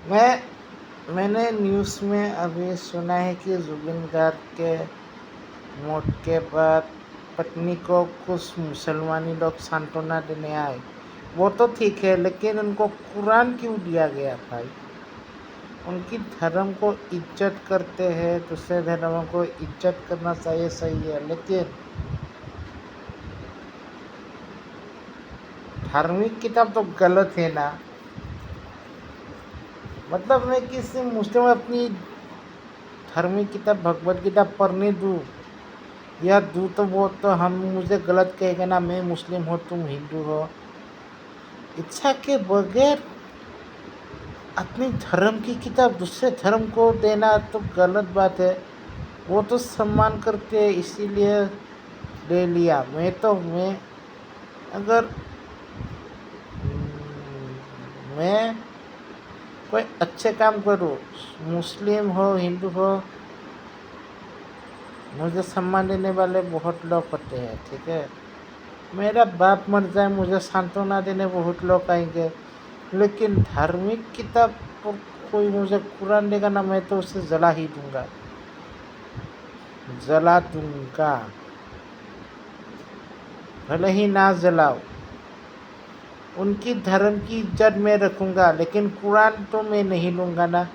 मैंने न्यूज़ में अभी सुना है कि जुबिन गार्ग के मौत के बाद पत्नी को कुछ मुसलमानी लोग सांत्वना देने आए। वो तो ठीक है, लेकिन उनको कुरान क्यों दिया गया भाई? उनकी धर्म को इज्जत करते हैं, दूसरे धर्मों को इज्जत करना चाहिए, सही है, लेकिन धार्मिक किताब तो गलत है ना। मतलब मैं किसी मुस्लिम को अपनी धार्मिक किताब भगवत गीता पढ़ने दूँ या दूँ तो वो तो हम मुझे गलत कहेगा ना, मैं मुस्लिम हो तुम हिंदू हो। इच्छा के बगैर अपनी धर्म की किताब दूसरे धर्म को देना तो गलत बात है। वो तो सम्मान करते हैं इसीलिए ले लिया। मैं अगर मैं कोई अच्छे काम करूँ, मुस्लिम हो हिंदू हो, मुझे सम्मान देने वाले बहुत लोग होते हैं, ठीक है। मेरा बाप मर जाए मुझे सांत्वना देने बहुत लोग आएंगे, लेकिन धार्मिक किताब पर कोई मुझे कुरान देगा ना, मैं तो उसे जला ही दूंगा, जला दूंगा। भले ही ना जलाओ, उनकी धर्म की इज्जत मैं रखूंगा, लेकिन कुरान तो मैं नहीं लूंगा ना।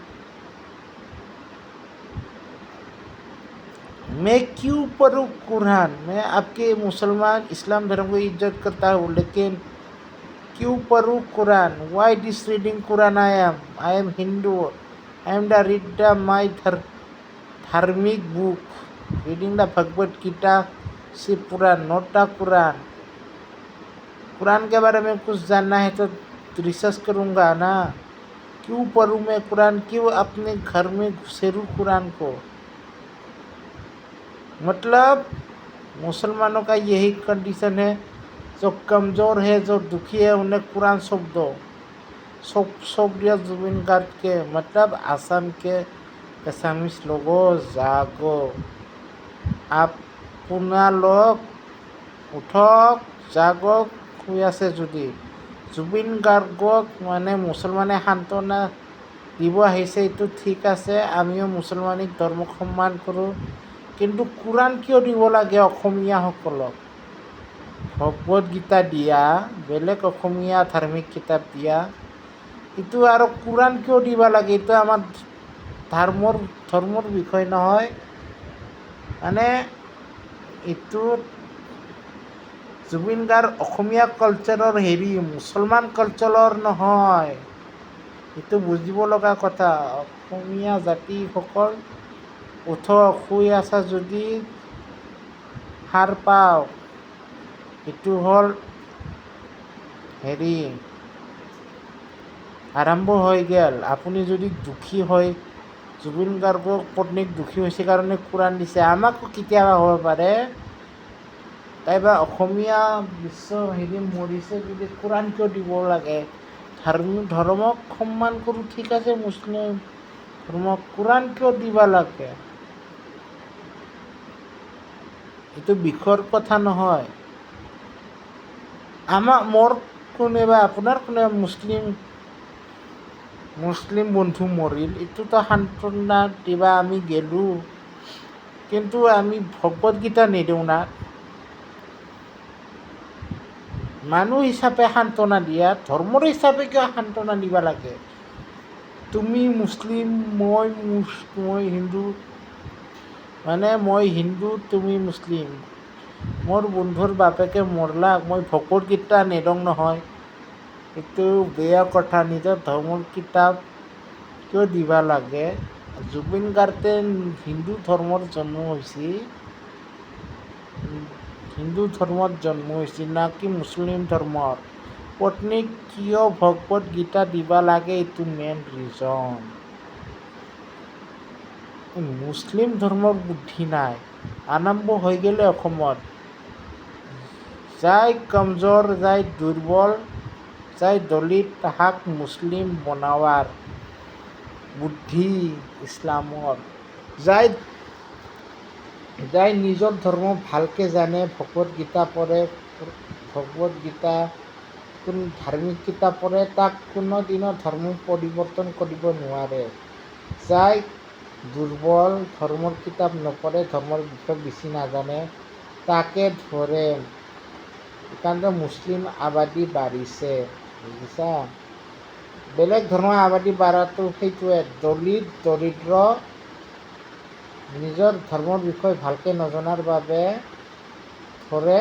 मैं क्यों पढ़ूं कुरान? मैं आपके मुसलमान इस्लाम धर्म को इज्जत करता हूँ, लेकिन क्यों पढ़ूं Quran? Why this reading Quran? I am Hindu, I am the read the my धार्मिक book, reading the Bhagavad Gita से पुराण, नॉट द कुरान। कुरान के बारे में कुछ जानना है तो रिसर्च करूँगा ना। क्यों पढ़ूँ मैं कुरान? क्यों अपने घर में घुसेरूँ कुरान को? मतलब मुसलमानों का यही कंडीशन है, जो कमज़ोर है, जो दुखी है, उन्हें कुरान सौंप दो। सौंप दिया जुबिन गार्ग के। मतलब आसाम के एसामिस लोगों, जागो, आप আপোনালোক উঠক, জাগক, শুই আছে যদি। জুবিন গাৰ্গক মানে মুছলমানে সান্তনা দিব আহিছে, এইটো ঠিক আছে, আমিও মুছলমানিক ধৰ্মক সন্মান কৰোঁ, কিন্তু কুৰাণ কিয় দিব লাগে অসমীয়াসকলক? ভগৱত গীতা দিয়া, বেলেগ অসমীয়া ধাৰ্মিক কিতাপ দিয়া, এইটো আৰু কুৰাণ কিয় দিব লাগে? এইটো আমাৰ ধৰ্মৰ বিষয় নহয়। মানে এইটো জুবিন গাৰ্গ অসমীয়া কালচাৰৰ মুছলমান কালচাৰৰ নহয়, এইটো বুজিব লগা কথা। অসমীয়া জাতিসকল উঠক, শুই আছা যদি সাৰ পাওক। এইটো হ'ল আৰম্ভ হৈ গ'ল। আপুনি যদি দুখী হয়, জুবিন গাৰ্গৰ পত্নীক দুখী হৈছে কাৰণে কুৰান দিছে, আমাকো কেতিয়াবা হ'ব পাৰে। তাইবা অসমীয়া বিশ্ব মৰিছে যদি কুৰান কিয় দিব লাগে? ধৰ্মক সন্মান কৰোঁ, ঠিক আছে, মুছলিম ধৰ্মক কুৰান কিয় দিব লাগে? এইটো বিষয়ৰ কথা নহয়। মোৰ কোনোবা আপোনাৰ মুছলিম বন্ধু মৰিল, এইটোতো সান্তনা দিবা আমি গেলোঁ, কিন্তু আমি ভগৱত গীতা নিদিওঁ না। মানুহ হিচাপে সান্তনা দিয়া, ধৰ্মৰ হিচাপে কিয় সান্তনা দিব লাগে? তুমি মুছলিম, মই হিন্দু, মানে মই হিন্দু তুমি মুছলিম। মোৰ বন্ধুৰ বাপেকে মৰলাক, মই ভগৱত গীতা নেদং নহয়, এইটো বেয়া কথা। নিজৰ ধৰ্মৰ কিতাপ কিয় দিবা লাগে? জুবিন গাৰ্গে হিন্দু ধৰ্মত জন্ম হৈছিল নাকি মুছলিম ধৰ্মৰ? পত্নীক কিয় ভগৱত গীতা দিবা লাগে? এইটো মেইন ৰিজন। মুছলিম ধৰ্মৰ বুদ্ধি নাই। আৰম্ভ হৈ গ'লে অসমত, যাই কমজোৰ, যাই দুৰ্বল, যাই দলিত, তাহাক মুছলিম বনাৱাৰ বুদ্ধি ইছলামৰ। যাই নিজৰ ধৰ্ম ভালকৈ জানে, ভগৱত গীতা পঢ়ে, ভগৱত গীতা কোনো ধাৰ্মিক কিতাপ পঢ়ে তাক কোনোদিনো ধৰ্ম পৰিৱৰ্তন কৰিব নোৱাৰে। যাই দুৰ্বল, ধৰ্মৰ কিতাপ নপঢ়ে, ধৰ্মৰ বিষয়ে বেছি নাজানে, তাকে ধৰে। সেইকাৰণে মুছলিম আবাদী বাঢ়িছে, বুজিছা? বেলেগ ধৰ্মৰ আবাদী বাঢ়াটো সেইটোৱে, দলিত দৰিদ্ৰ নিজৰ ধৰ্মৰ বিষয়ে ভালকৈ নজনাৰ বাবে ধৰে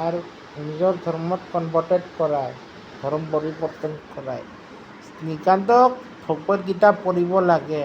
আৰু নিজৰ ধৰ্মত কনভাৰ্টেড কৰায়, ধৰ্ম পৰিৱৰ্তন কৰায়। নিতান্তক ভগৱত গীতা পঢ়িব লাগে।